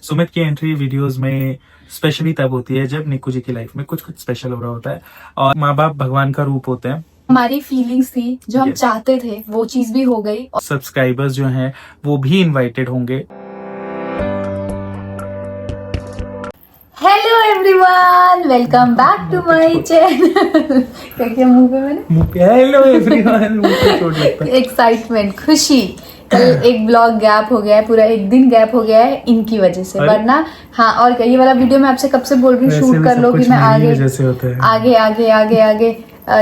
सुमित की entry videos में specially तब होती है जब निक्कू जी की लाइफ में कुछ कुछ स्पेशल हो रहा होता है। और माँ बाप भगवान का रूप होते हैं। हमारी फीलिंग्स थी जो हम Yes. चाहते थे वो चीज भी हो गई। सब्सक्राइबर्स जो हैं वो भी इनवाइटेड होंगे। Hello everyone, welcome back to my channel. क्या किया मुंह पे मैंने? मुंह पे हेलो एवरीवन, मुंह पे चोट लगता है। एक्साइटमेंट, खुशी। कल एक ब्लॉग गैप हो गया है, पूरा एक दिन गैप हो गया है इनकी वजह से, वरना हाँ। और क्या, ये वाला वीडियो मैं आपसे कब से बोल रही हूँ शूट कर लो कि मैं आगे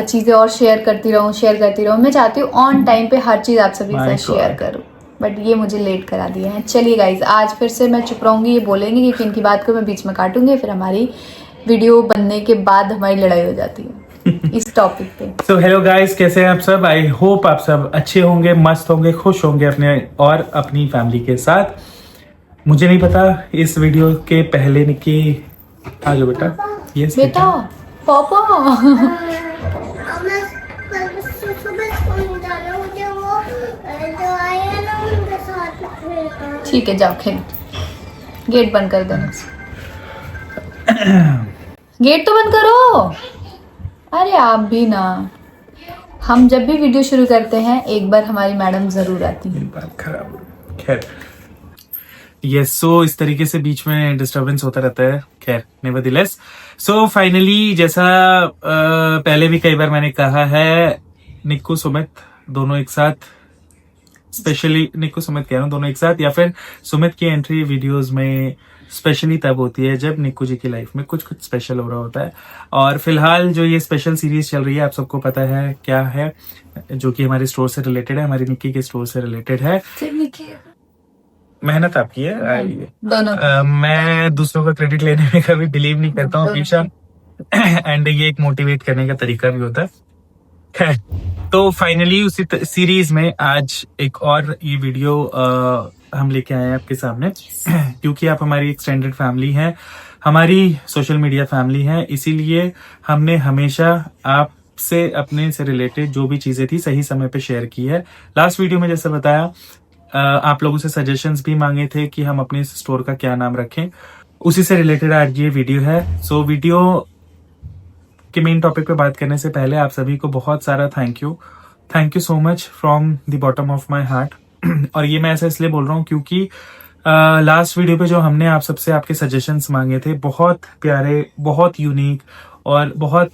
चीजें और शेयर करती रहूँ। मैं चाहती हूँ ऑन टाइम पे हर चीज आप सभी के साथ शेयर करूँ, बट ये मुझे लेट करा दिए हैं। चलिए गाइज, आज फिर से मैं चुप रहूंगी, ये बोलेंगे क्योंकि इनकी बात को मैं बीच में काटूंगी, फिर हमारी वीडियो बनने के बाद हमारी लड़ाई हो जाती है इस टॉपिक पे। तो हेलो गाइस, कैसे हैं आप सब? आई होप आप सब अच्छे होंगे, मस्त होंगे, खुश होंगे अपने और अपनी फैमिली के साथ। मुझे नहीं पता इस वीडियो के पहले निक्की आ जाओ बेटा। यस बेटा, पापा। ठीक है, जाओ खेल। गेट बंद कर देना। गेट तो बंद करो। अरे आप भी ना, हम जब भी वीडियो शुरू करते हैं एक बार हमारी मैडम जरूर आती है। बात खराब हो। खैर यस, सो इस तरीके से बीच में डिस्टरबेंस होता रहता है। खैर नेवरदलेस, सो फाइनली जैसा पहले भी कई बार मैंने कहा है, निक्कू सुमित दोनों एक साथ, स्पेशली निक्कू सुमित कह रहा हूँ दोनों एक साथ, या फिर सुमित की एंट्री वीडियोस में स्पेशली तब होती है जब निक्कू जी की लाइफ में कुछ कुछ स्पेशल हो रहा होता है। और फिलहाल जो ये स्पेशल सीरीज चल रही है, आप सबको पता है क्या है, जो कि हमारे स्टोर से रिलेटेड है, हमारी निक्की के स्टोर से रिलेटेड है। मेहनत आपकी है दोनों। मैं दूसरों का क्रेडिट लेने में कभी बिलीव नहीं करता हूँ हमेशा, एंड ये एक मोटिवेट करने का तरीका भी होता है। खैर, तो फाइनली उसी सीरीज में आज एक और ये वीडियो हम लेके आए हैं आपके सामने, क्योंकि आप हमारी एक्सटेंडेड फैमिली हैं, हमारी सोशल मीडिया फैमिली है, इसीलिए हमने हमेशा आपसे अपने से रिलेटेड जो भी चीजें थी सही समय पे शेयर की है। लास्ट वीडियो में जैसे बताया, आप लोगों से सजेशंस भी मांगे थे कि हम अपने स्टोर का क्या नाम रखें, उसी से रिलेटेड आज ये वीडियो है। सो वीडियो के मेन टॉपिक पे बात करने से पहले आप सभी को बहुत सारा thank you so much from the bottom of my heart. और ये मैं ऐसा इसलिए बोल रहा हूँ क्योंकि लास्ट वीडियो पे जो हमने आप सबसे आपके सजेशंस मांगे थे, बहुत प्यारे, बहुत यूनिक और बहुत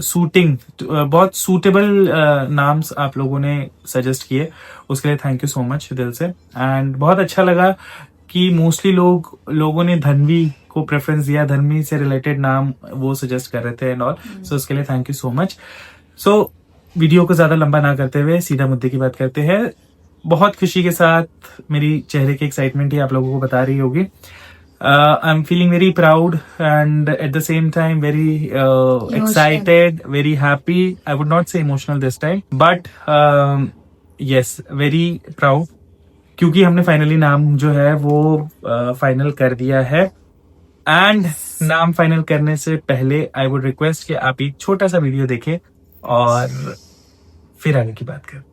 सूटिंग, बहुत सूटेबल नाम्स आप लोगों ने सजेस्ट किए, उसके लिए थैंक यू सो मच दिल से। एंड बहुत अच्छा लगा कि मोस्टली लोगों ने धनवी को प्रेफरेंस दिया, धनवी से रिलेटेड नाम वो सजेस्ट कर रहे थे एंड ऑल, सो उसके लिए thank you so much. So video को ज्यादा लंबा ना करते हुए सीधा मुद्दे की बात करते हैं। बहुत खुशी के साथ मेरी चेहरे की एक्साइटमेंट ही आप लोगों को बता रही होगी। I am feeling very proud and at the same time very excited, very happy. I would not say emotional this time, but yes, very proud, क्योंकि हमने फाइनली नाम जो है वो फाइनल कर दिया है। एंड नाम फाइनल करने से पहले आई वुड रिक्वेस्ट कि आप एक छोटा सा वीडियो देखें और फिर आगे की बात करें।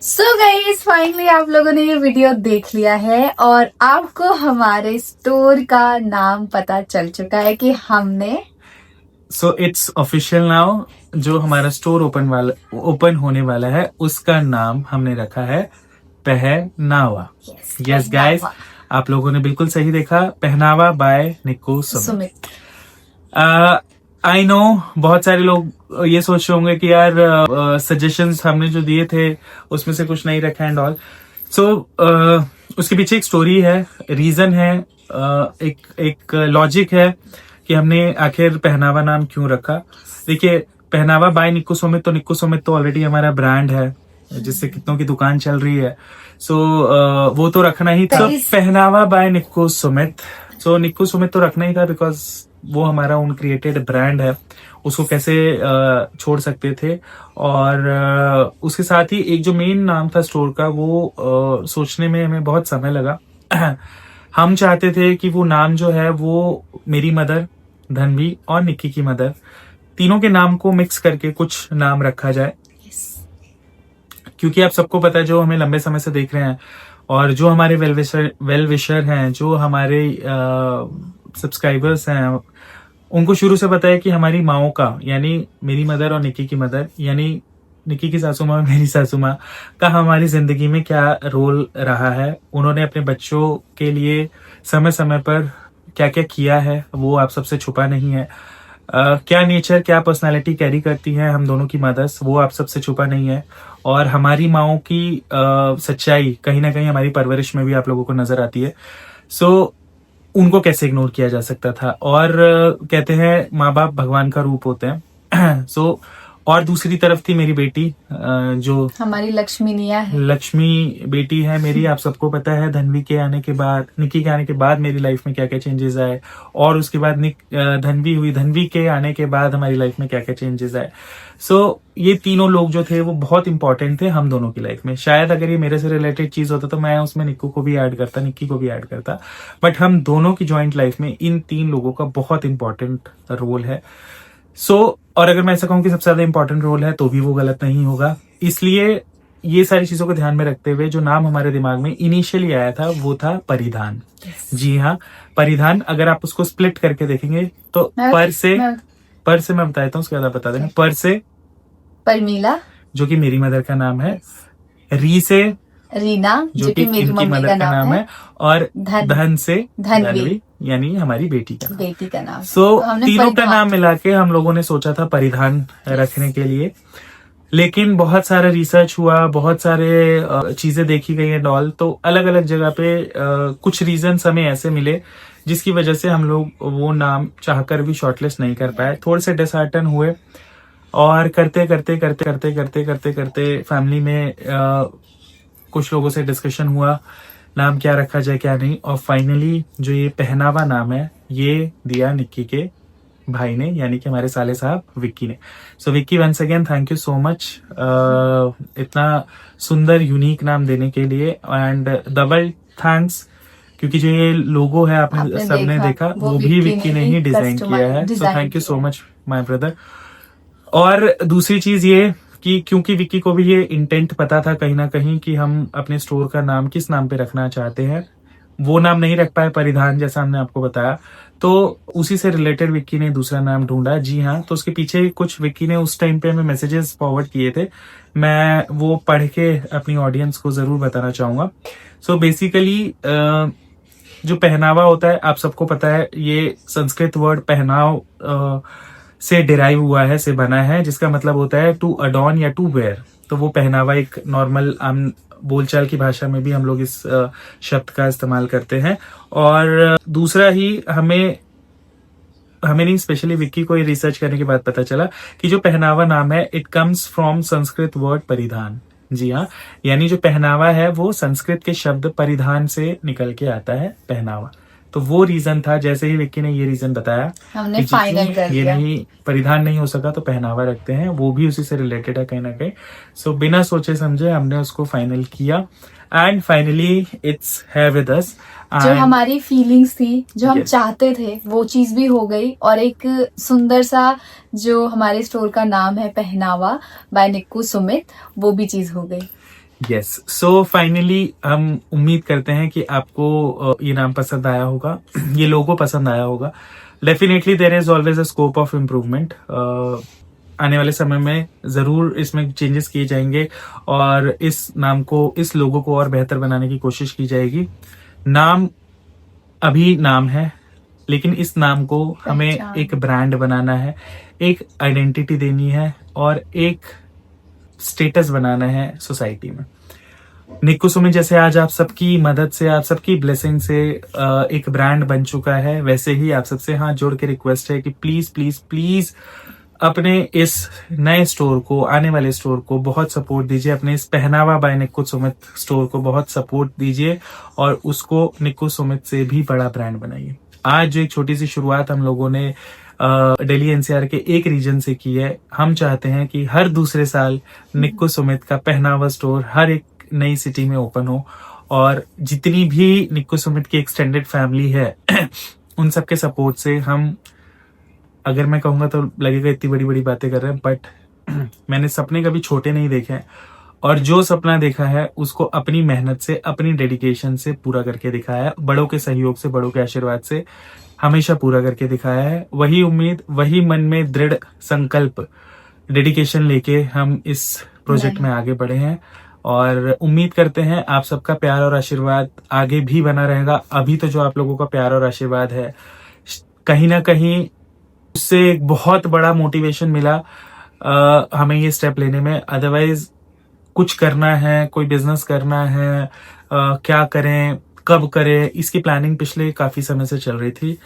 सो गाइस, फाइनली आप लोगों ने ये वीडियो देख लिया है और आपको हमारे स्टोर का नाम पता चल चुका है कि हमने सो इट्स ऑफिशियल नाउ, जो हमारा स्टोर ओपन होने वाला है उसका नाम हमने रखा है पहनावा। यस गाइस, आप लोगों ने बिल्कुल सही देखा, पहनावा by Nikku Sumit. I know बहुत सारे लोग ये सोच रहे होंगे कि यार सजेशंस हमने जो दिए थे उसमें से कुछ नहीं रखा एंड ऑल। सो उसके पीछे एक स्टोरी है, रीजन है, एक लॉजिक है कि हमने आखिर पहनावा नाम क्यों रखा। देखिए, पहनावा बाय निक्कू सुमित, तो निक्कू सुमित तो ऑलरेडी हमारा ब्रांड है जिससे कितनों की दुकान चल रही है। सो वो तो रखना ही था। पहनावा बाय निक्कू सुमित, सो निक्कू सुमित तो रखना ही था बिकॉज वो हमारा ओन क्रिएटेड ब्रांड है, उसको कैसे छोड़ सकते थे। और उसके साथ ही एक जो मेन नाम था स्टोर का, वो सोचने में हमें बहुत समय लगा। हम चाहते थे कि वो नाम जो है वो मेरी मदर धनवी और निक्की की मदर, तीनों के नाम को मिक्स करके कुछ नाम रखा जाए। क्योंकि आप सबको पता है, जो हमें लंबे समय से देख रहे हैं और जो हमारे वेल विशर हैं, जो हमारे सब्सक्राइबर्स हैं, उनको शुरू से पता है कि हमारी माओं का, यानी मेरी मदर और निक्की की मदर, यानी निक्की की सासू माँ और मेरी सासू माँ का हमारी जिंदगी में क्या रोल रहा है। उन्होंने अपने बच्चों के लिए समय समय पर क्या क्या किया है वो आप सबसे छुपा नहीं है। क्या नेचर, क्या पर्सनालिटी कैरी करती है हम दोनों की मदर्स, वो आप सबसे छुपा नहीं है। और हमारी माओं की सच्चाई कहीं ना कहीं हमारी परवरिश में भी आप लोगों को नजर आती है। सो उनको कैसे इग्नोर किया जा सकता था। और कहते हैं माँ बाप भगवान का रूप होते हैं। सो और दूसरी तरफ थी मेरी बेटी, जो हमारी लक्ष्मी निया है, लक्ष्मी बेटी है मेरी। आप सबको पता है धनवी के आने के बाद, निक्की के आने के बाद मेरी लाइफ में क्या क्या चेंजेस आए, और उसके बाद धनवी हुई, धनवी के आने के बाद हमारी लाइफ में क्या क्या चेंजेस आए। सो ये तीनों लोग जो थे वो बहुत इंपॉर्टेंट थे हम दोनों की लाइफ में। शायद अगर ये मेरे से रिलेटेड चीज होता तो मैं उसमें निक्कू को भी ऐड करता, निक्की को भी ऐड करता, बट हम दोनों की ज्वाइंट लाइफ में इन तीन लोगों का बहुत इंपॉर्टेंट रोल है। और अगर मैं ऐसा कहूं कि सबसे ज्यादा इंपॉर्टेंट रोल है तो भी वो गलत नहीं होगा। इसलिए ये सारी चीजों को ध्यान में रखते हुए जो नाम हमारे दिमाग में इनिशियली आया था वो था परिधान। जी हाँ, परिधान। अगर आप उसको स्प्लिट करके देखेंगे तो पर से मैं बता देता हूँ, उसके बाद आप बता देंगे। पर से परमीला, जो कि मेरी मदर का नाम है। री से रीना, जो कि मेरी मदर का नाम है। और धन से धनवी, यानी हमारी बेटी का नाम। तो तीनों का नाम मिला के हम लोगों ने सोचा था परिधान रखने के लिए। लेकिन बहुत सारा रिसर्च हुआ, बहुत सारे चीजें देखी गई हैं डॉल, तो अलग अलग जगह पे कुछ रीजंस हमें ऐसे मिले जिसकी वजह से हम लोग वो नाम चाहकर भी शॉर्टलिस्ट नहीं कर पाए। थोड़े से डिसहार्टन हुए और करते करते फैमिली में कुछ लोगों से डिस्कशन हुआ नाम क्या रखा जाए क्या नहीं। और फाइनली जो ये पहनावा नाम है ये दिया निक्की के भाई ने, यानी कि हमारे साले साहब विक्की ने। So Vicky, once again thank you so much इतना सुंदर यूनिक नाम देने के लिए। एंड डबल थैंक्स क्योंकि जो ये लोगो है आपने सबने देखा वो भी विक्की ने ही डिजाइन किया है। So thank you so much my brother. और दूसरी चीज ये कि क्योंकि विक्की को भी ये इंटेंट पता था कहीं ना कहीं कि हम अपने स्टोर का नाम किस नाम पे रखना चाहते हैं, वो नाम नहीं रख पाए परिधान, जैसा हमने आपको बताया, तो उसी से रिलेटेड विक्की ने दूसरा नाम ढूंढा। जी हाँ, तो उसके पीछे कुछ विक्की ने उस टाइम पे हमें मैसेजेस फॉरवर्ड किए थे, मैं वो पढ़ के अपनी ऑडियंस को जरूर बताना चाहूंगा। सो बेसिकली जो पहनावा होता है आप सबको पता है, ये संस्कृत वर्ड पहनाव से डिराइव हुआ है, से बना है, जिसका मतलब होता है टू अडॉन या टू वेयर। तो वो पहनावा एक नॉर्मल बोलचाल की भाषा में भी हम लोग इस शब्द का इस्तेमाल करते हैं। और दूसरा ही हमें नहीं, स्पेशली विक्की को ये रिसर्च करने के बाद पता चला कि जो पहनावा नाम है it comes from Sanskrit word परिधान। जी हाँ, यानी जो पहनावा है वो संस्कृत के शब्द परिधान से निकल के आता है पहनावा। तो वो रीजन था। जैसे ही विक्की ने ये रीजन बताया हमने फाइनल कर दिया, ये नहीं परिधान नहीं हो सका तो पहनावा रखते हैं, वो भी उसी से रिलेटेड है कहीं ना कहीं। सो बिना सोचे समझे हमने उसको फाइनल किया एंड फाइनली इट्स है विद अस। जो हमारी फीलिंग्स थी, जो हम चाहते थे, वो चीज भी हो गई। और एक सुंदर सा जो हमारे स्टोर का नाम है पहनावा बाय निक्कू सुमित, वो भी चीज हो गई। यस, सो फाइनली हम उम्मीद करते हैं कि आपको ये नाम पसंद आया होगा, ये लोगो पसंद आया होगा। Definitely there is always a scope of improvement. आने वाले समय में जरूर इसमें चेंजेस किए जाएंगे और इस नाम को, इस लोगो को और बेहतर बनाने की कोशिश की जाएगी। नाम अभी नाम है, लेकिन इस नाम को हमें पहचान। एक ब्रांड बनाना है, एक आइडेंटिटी देनी है और एक स्टेटस बनाना है सोसाइटी में। निक्कू सुमित जैसे आज आप सबकी मदद से, आप सबकी ब्लेसिंग से एक ब्रांड बन चुका है, वैसे ही आप सबसे हाथ जोड़ के रिक्वेस्ट है कि प्लीज प्लीज प्लीज अपने इस नए स्टोर को, आने वाले स्टोर को बहुत सपोर्ट दीजिए। अपने इस पहनावा बाय निक्कू सुमित स्टोर को बहुत सपोर्ट दीजिए और उसको निक्कू सुमित से भी बड़ा ब्रांड बनाइए। आज जो एक छोटी सी शुरुआत हम लोगों ने दिल्ली एनसीआर के एक रीजन से की है, हम चाहते हैं कि हर दूसरे साल निक्कू सुमित का पहनावा स्टोर हर एक नई सिटी में ओपन हो और जितनी भी निक्कू सुमित की एक्सटेंडेड फैमिली है उन सबके सपोर्ट से हम, अगर मैं कहूंगा तो लगेगा इतनी बड़ी बड़ी बातें कर रहे हैं, बट मैंने सपने कभी छोटे नहीं देखे हैं और जो सपना देखा है उसको अपनी मेहनत से, अपनी डेडिकेशन से पूरा करके दिखाया है। बड़ों के सहयोग से, बड़ों के आशीर्वाद से हमेशा पूरा करके दिखाया है। वही उम्मीद, वही मन में दृढ़ संकल्प, डेडिकेशन लेके हम इस प्रोजेक्ट में आगे बढ़े हैं और उम्मीद करते हैं आप सबका प्यार और आशीर्वाद आगे भी बना रहेगा। अभी तो जो आप लोगों का प्यार और आशीर्वाद है, कहीं ना कहीं उससे एक बहुत बड़ा मोटिवेशन मिला हमें ये स्टेप लेने में। अदरवाइज कुछ करना है, कोई बिजनेस करना है, क्या करें, कब करें, इसकी प्लानिंग पिछले काफी समय से चल रही थी।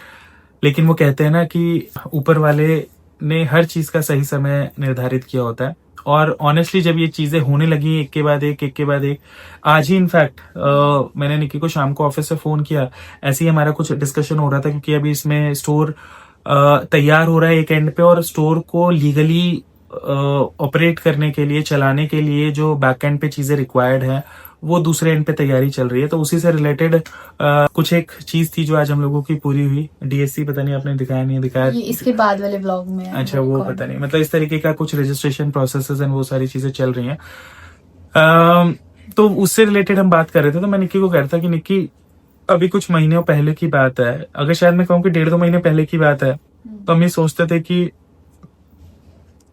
लेकिन वो कहते हैं ना कि ऊपर वाले ने हर चीज का सही समय निर्धारित किया होता है और ऑनेस्टली जब ये चीजें होने लगी एक के बाद एक, आज ही इनफैक्ट मैंने निक्की को शाम को ऑफिस से फोन किया, ऐसे ही हमारा कुछ डिस्कशन हो रहा था क्योंकि अभी इसमें स्टोर तैयार हो रहा है एक एंड पे और स्टोर को लीगली ऑपरेट करने के लिए, चलाने के लिए जो बैक एंड पे चीजें रिक्वायर्ड है वो दूसरे एंड पे तैयारी चल रही है। तो उसी से रिलेटेड कुछ एक चीज थी जो आज हम लोगों की पूरी हुई। डीएससी पता नहीं आपने दिखाया नहीं दिखाया, ये इसके बाद वाले व्लॉग में है। अच्छा वो पता नहीं, मतलब इस तरीके का कुछ रजिस्ट्रेशन प्रोसेसेस एंड वो सारी चीजें चल रही हैं। तो उससे रिलेटेड हम बात कर रहे थे। तो मैं निक्की को कह रहा था कि निक्की अभी कुछ महीनों पहले की बात है, अगर शायद मैं कहूँ कि 1.5-2 महीने पहले की बात है, तो हम ये सोचते थे कि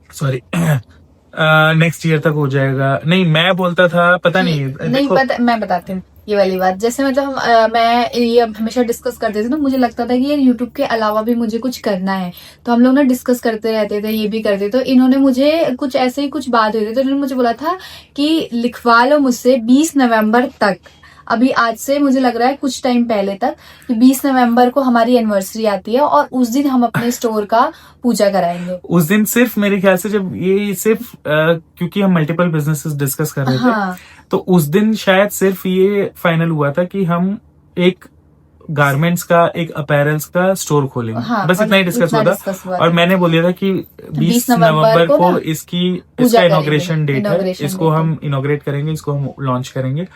सॉरी नेक्स्ट ईयर तक हो जाएगा। नहीं, मैं बोलता था पता नहीं पता, मैं बताती हूँ ये वाली बात। जैसे मतलब मैं ये हमेशा डिस्कस करते थे ना, मुझे लगता था कि यार यूट्यूब के अलावा भी मुझे कुछ करना है, तो हम लोग ना डिस्कस करते रहते थे, ये भी करते। तो इन्होंने मुझे कुछ ऐसे ही कुछ बात हुई थी, तो इन्होंने मुझे बोला था कि लिखवा लो मुझसे 20 नवंबर तक। अभी आज से मुझे लग रहा है कुछ टाइम पहले तक कि 20 नवंबर को हमारी एनिवर्सरी आती है और उस दिन हम अपने स्टोर का पूजा कराएंगे। उस दिन सिर्फ मेरे ख्याल से जब ये सिर्फ क्योंकि हम मल्टीपल बिजनेसेस डिस्कस कर रहे थे, तो उस दिन शायद सिर्फ ये फाइनल हुआ था कि हम एक गारमेंट्स का, एक अपैरल्स का स्टोर खोलेंगे। बस इतना ही डिस्कस हुआ था और मैंने बोल दिया था कि 20 नवंबर को इसका इनॉग्रेशन डेट है, इसको हम इनॉग्रेट करेंगे, इसको हम लॉन्च करेंगे।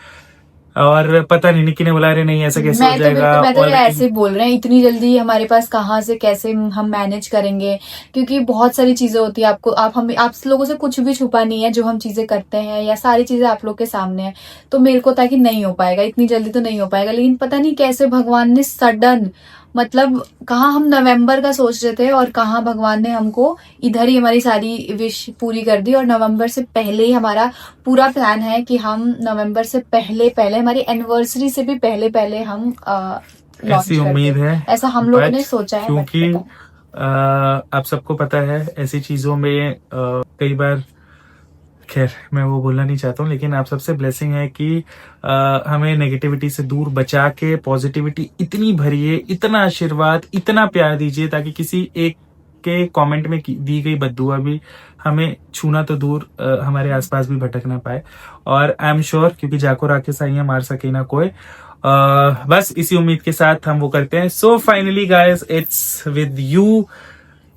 और पता नहीं निक्की ने बोला अरे नहीं ऐसा कैसे हो जाएगा, मैं तो ऐसे बोल रहे हैं इतनी जल्दी हमारे पास कहाँ से, कैसे हम मैनेज करेंगे, क्योंकि बहुत सारी चीजें होती है। आप लोगों से कुछ भी छुपा नहीं है, जो हम चीजें करते हैं या सारी चीजें आप लोग के सामने है। तो मेरे को था कि नहीं हो पाएगा, इतनी जल्दी तो नहीं हो पाएगा, लेकिन पता नहीं कैसे भगवान ने सडन, मतलब कहाँ हम नवंबर का सोच रहे थे और कहाँ भगवान ने हमको इधर ही हमारी सारी विश पूरी कर दी। और नवंबर से पहले ही हमारा पूरा प्लान है कि हम नवंबर से पहले हमारी एनिवर्सरी से भी पहले हम ऐसी उम्मीद है, ऐसा हम लोगों ने सोचा है। क्योंकि आप सबको पता है ऐसी चीजों में कई बार, खैर मैं वो बोलना नहीं चाहता हूँ, लेकिन आप सबसे ब्लेसिंग है कि हमें नेगेटिविटी से दूर बचा के पॉजिटिविटी इतनी भरिए, इतना आशीर्वाद, इतना प्यार दीजिए ताकि किसी एक के कमेंट में दी गई बद्दुआ भी हमें छूना तो दूर हमारे आसपास भी भटक ना पाए। और आई एम श्योर, क्योंकि जाको राखे साइया मार सके ना कोई, बस इसी उम्मीद के साथ हम वो करते हैं। So finally guys, it's with you,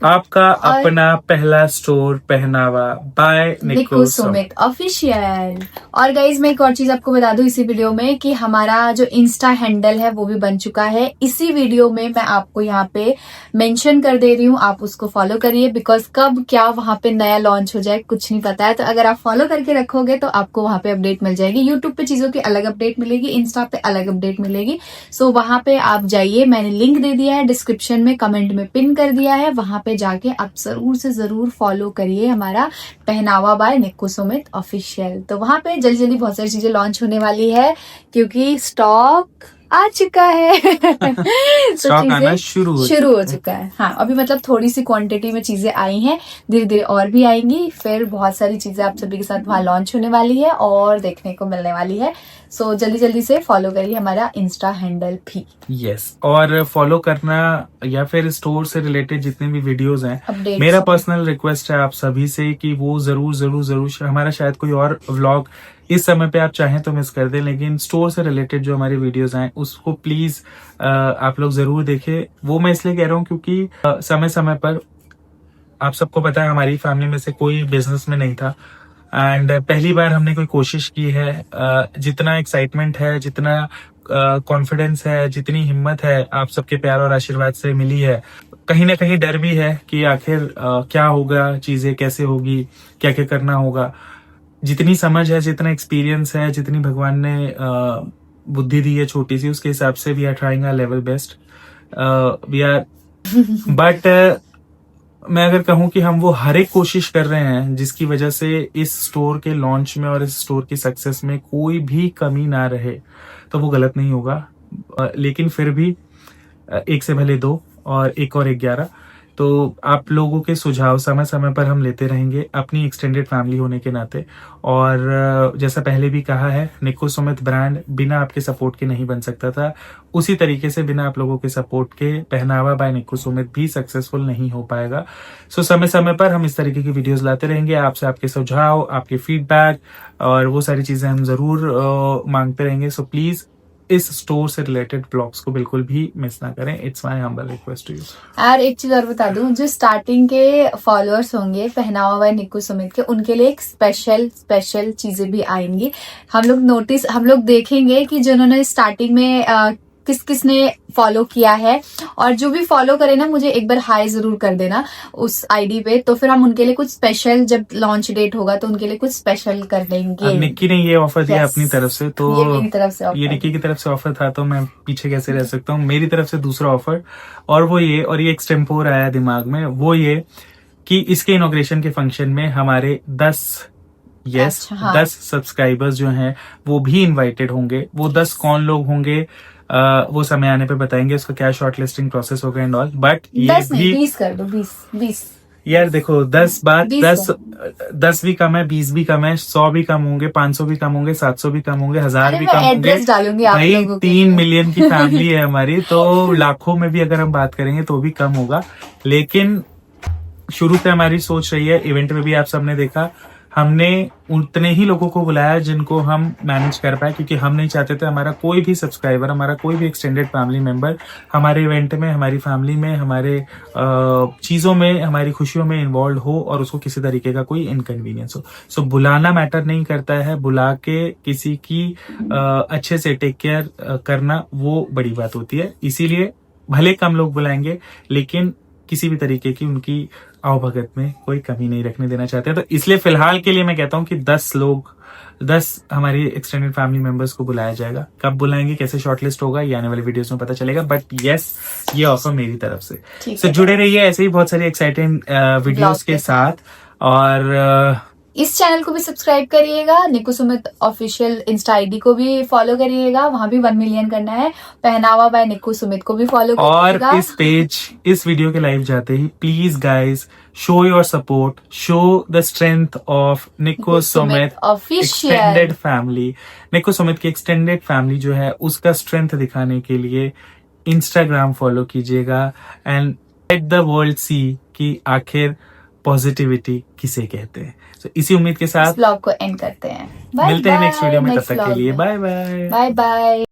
आपका अपना पहला स्टोर पहनावा बाय निक्कू सुमित ऑफिशियल। और गाइज मैं एक और चीज आपको बता दूं इसी वीडियो में कि हमारा जो इंस्टा हैंडल है वो भी बन चुका है। इसी वीडियो में मैं आपको यहाँ पे मेंशन कर दे रही हूँ, आप उसको फॉलो करिए, बिकॉज कब क्या वहां पे नया लॉन्च हो जाए कुछ नहीं पता है। तो अगर आप फॉलो करके रखोगे तो आपको वहां पे अपडेट मिल जाएगी। यूट्यूब पे चीजों की अलग अपडेट मिलेगी, इंस्टा पे अलग अपडेट मिलेगी। सो वहां पे आप जाइए, मैंने लिंक दे दिया है डिस्क्रिप्शन में, कमेंट में पिन कर दिया है, वहां पे जाके आप जरूर से जरूर फॉलो करिए हमारा पहनावा बाय निक्कू सुमित ऑफिशियल। तो वहां पे जल्दी जल्दी बहुत सारी चीजें लॉन्च होने वाली है, क्योंकि स्टॉक आ चुका है। तो स्टॉक आना शुरू हो चुका है। हाँ, अभी मतलब थोड़ी सी क्वांटिटी में चीजें आई हैं, धीरे धीरे और भी आएंगी। फिर बहुत सारी चीजें आप सभी के साथ वहां लॉन्च होने वाली है और देखने को मिलने वाली है। सो जल्दी जल्दी से फॉलो करिए हमारा इंस्टा हैंडल भी। यस, और फॉलो करना या फिर स्टोर से रिलेटेड जितने भी वीडियोस हैं, Updates मेरा हैं। पर्सनल रिक्वेस्ट है आप सभी से कि वो जरूर हमारा शायद कोई और व्लॉग इस समय पे आप चाहें तो मिस कर दें, लेकिन स्टोर से रिलेटेड जो हमारी वीडियोस हैं उसको प्लीज आप लोग जरूर देखें। वो मैं इसलिए कह रहा हूँ क्योंकि समय समय पर आप सबको पता है हमारी फैमिली में से कोई बिजनेस में नहीं था, एंड पहली बार हमने कोई कोशिश की है। जितना एक्साइटमेंट है, जितना कॉन्फिडेंस है, जितनी हिम्मत है आप सबके प्यार और आशीर्वाद से मिली है, कहीं ना कहीं डर भी है कि आखिर क्या होगा, चीजें कैसे होगी, क्या क्या करना होगा। जितनी समझ है, जितना एक्सपीरियंस है, जितनी भगवान ने बुद्धि दी है छोटी सी, उसके हिसाब से we are trying our level best. We are but मैं अगर कहूं कि हम वो हर एक कोशिश कर रहे हैं जिसकी वजह से इस स्टोर के लॉन्च में और इस स्टोर की सक्सेस में कोई भी कमी ना रहे, तो वो गलत नहीं होगा। लेकिन फिर भी एक से भले दो और एक और 11। तो आप लोगों के सुझाव समय समय पर हम लेते रहेंगे अपनी एक्सटेंडेड फैमिली होने के नाते। और जैसा पहले भी कहा है, निक्कू सुमित ब्रांड बिना आपके सपोर्ट के नहीं बन सकता था, उसी तरीके से बिना आप लोगों के सपोर्ट के पहनावा बाय निक्कू सुमित भी सक्सेसफुल नहीं हो पाएगा। सो समय समय पर हम इस तरीके की वीडियोस लाते रहेंगे, आपसे आपके सुझाव, आपके फीडबैक और वो सारी चीजें हम जरूर मांगते रहेंगे। सो प्लीज इस स्टोर से रिलेटेड ब्लॉग्स को बिल्कुल भी मिस ना करें। It's my humble request to you. यार एक चीज और बता दूं, जो स्टार्टिंग के फॉलोअर्स होंगे पहनावा बाय निक्कू सुमित के, उनके लिए एक स्पेशल चीजें भी आएंगी। हम लोग देखेंगे कि जिन्होंने स्टार्टिंग में किस किस ने फॉलो किया है, और जो भी फॉलो करे ना, मुझे एक बार हाई जरूर कर देना उस आईडी पे। तो फिर हम उनके लिए कुछ स्पेशल, जब लॉन्च डेट होगा तो उनके लिए कुछ स्पेशल कर देंगे। निक्की ने ये ऑफर दिया अपनी तरफ से, तो ये मेरी तरफ से ये निक्की की तरफ से ऑफर था, तो मैं पीछे कैसे रह सकता हूँ। मेरी तरफ से दूसरा ऑफर, और वो ये, और ये एक्सटेम्पोर आया दिमाग में, वो ये कि इसके इनॉग्रेशन के फंक्शन में हमारे 10 हाँ। 10 सब्सक्राइबर्स जो हैं वो भी इनवाइटेड होंगे। वो 10 कौन लोग होंगे वो समय आने पे बताएंगे, उसका क्या शॉर्ट लिस्टिंग प्रोसेस होगा एंड ऑल। बट ये 10 भी 20 कर दो, 20 यार देखो, 10 भी कम है, 20 भी कम है, 100 भी कम होंगे, 500 भी कम होंगे, 700 भी कम होंगे, 1000 भी कम होंगे। एड्रेस डालूंगी आप भाई लोगों के 3 मिलियन की फैमिली है हमारी, तो लाखों में भी अगर हम बात करेंगे तो भी कम होगा। लेकिन शुरू से हमारी सोच रही है, इवेंट में भी आप सबने देखा, हमने उतने ही लोगों को बुलाया जिनको हम मैनेज कर पाए, क्योंकि हम नहीं चाहते थे हमारा कोई भी सब्सक्राइबर, हमारा कोई भी एक्सटेंडेड फैमिली मेंबर हमारे इवेंट में, हमारी फैमिली में, हमारे चीजों में, हमारी खुशियों में इन्वॉल्व हो और उसको किसी तरीके का कोई इनकन्वीनियंस हो। सो बुलाना मैटर नहीं करता है, बुला के किसी की अच्छे से टेक केयर करना वो बड़ी बात होती है। इसीलिए भले कम लोग बुलाएंगे, लेकिन किसी भी तरीके की उनकी आवभगत में कोई कमी नहीं रखने देना चाहते हैं। तो इसलिए फिलहाल के लिए मैं कहता हूं कि 10 हमारी एक्सटेंडेड फैमिली मेंबर्स को बुलाया जाएगा। कब बुलाएंगे, कैसे शॉर्टलिस्ट होगा, ये आने वाले वीडियोस में पता चलेगा। बट यस, ये ऑफर मेरी तरफ से। सो जुड़े रहिए ऐसे ही बहुत सारी एक्साइटिंग वीडियोस के साथ, और इस चैनल को भी सब्सक्राइब करिएगा, निक्कू सुमित ऑफिशियल इंस्टा आईडी को भी फॉलो करिएगा, वहां भी 1 मिलियन करना है। पहनावा बाय निक्कू सुमित को भी फॉलो करिएगा। और इस वीडियो के लाइव जाते ही please guys show your support, show the strength of Nikku Sumit extended family. Nikku Sumit की एक्सटेंडेड फैमिली जो है उसका स्ट्रेंथ दिखाने के लिए इंस्टाग्राम फॉलो कीजिएगा, एंड लेट द वर्ल्ड सी कि आखिर पॉजिटिविटी किसे कहते हैं। तो इसी उम्मीद के साथ ब्लॉग को एंड करते हैं। मिलते हैं नेक्स्ट वीडियो में, तब तक के लिए बाय बाय। Bye bye.